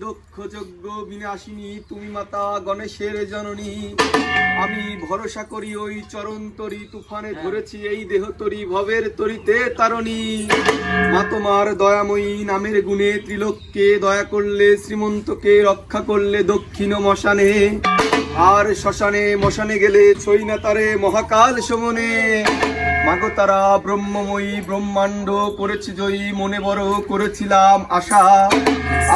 দক্ষযজ্ঞ বিনাশিনী তুমি মাতা গণেশের জননী। আমি ভরসা করি ওই চরণ তরি, তুফানে ধরেছি এই দেহ তরি, ভবের তরিতে তারণী। মা তোমার দয়াময়ী নামের গুণে ত্রিলোককে দয়া করলে, শ্রীমন্তকে রক্ষা করলে দক্ষিণ মশানে। আর শ্মশানে মশানে গেলে ছই না তারে মহাকাল সমনে। মাগো তারা ব্রহ্মময়ী ব্রহ্মাণ্ড করেছি জয়ী, মনে বড় করেছিলাম আশা।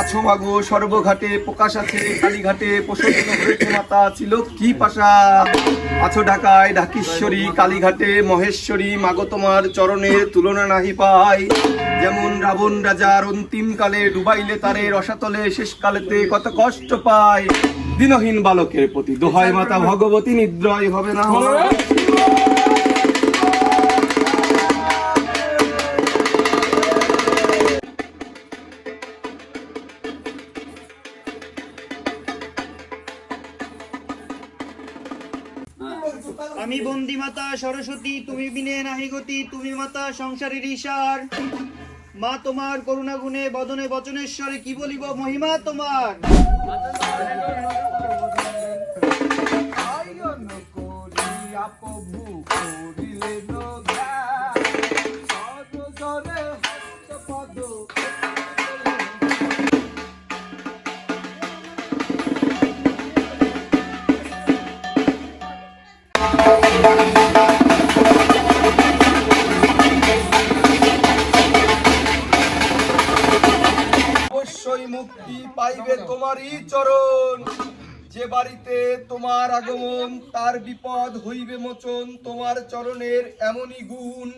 আছো মাগো সর্বঘাটে প্রকাশ আছে, কালীঘাটে প্রসন্ন হয়েছে মাতা ছিল কি পাশা। আছো ঢাকায় ঢাকিশ্বরী, কালীঘাটে মহেশ্বরী, মাগো তোমার চরণের তুলনা নাহি পাই। যেমন রাবণ রাজার অন্তিম কালে ডুবাইলে তারে রসাতলে, শেষ কালেতে কত কষ্ট পায় দিনহীন বালকের প্রতি। দোহাই মাতা ভগবতী নিদ্রয় হবে না। আমি বন্দি মাতা সরস্বতী, তুমি বিনে নাহি গতি, তুমি মাতা সংসারের ঈশার। মা তোমার করুণা গুণে বদনে বচনেশ্বরে, কি বলিব মহিমা তোমার। অবশ্যই মুক্তি পাইবে তোমারই চরণ। যে বাড়িতে তোমার আগমন তার বিপদ হইবে মোচন, তোমার চরণের এমনই গুণ।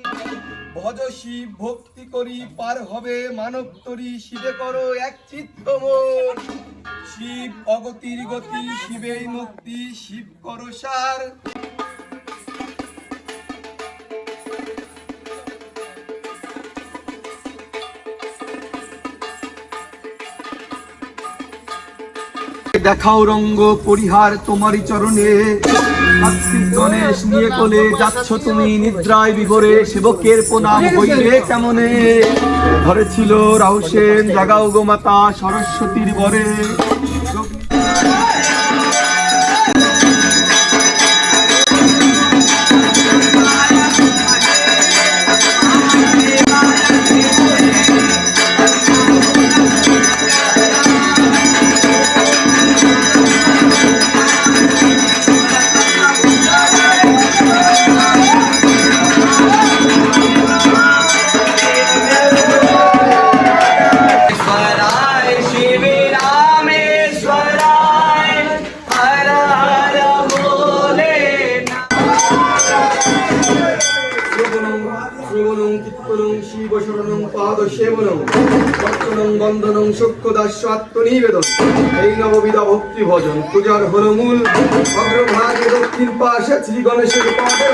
ভজ শিব ভক্তি করি পার হবে মানব তরি, শিবে করো এক চিত্ত মন। শিব অগতির গতি, শিবেই মুক্তি, শিব করো সার। দেখাও রঙ্গ পরিহার তোমারই চরণে, কার্তিক গণেশ নিয়ে কোলে যাচ্ছ তুমি নিদ্রায় বিভোরে, সেবকের প্রণাম হইলে কেমনে। ঘরে ছিল রাহু সেন, জাগাও গো মাতা সরস্বতীর বরে। বন্দনং সূক্ষ্মদাস্য আত্মনিবেদন, এই নববিধা ভক্তি ভজন পূজার হল মূল। অগ্রভাগে দক্ষিণ পাশে শ্রী গণেশের পাদে।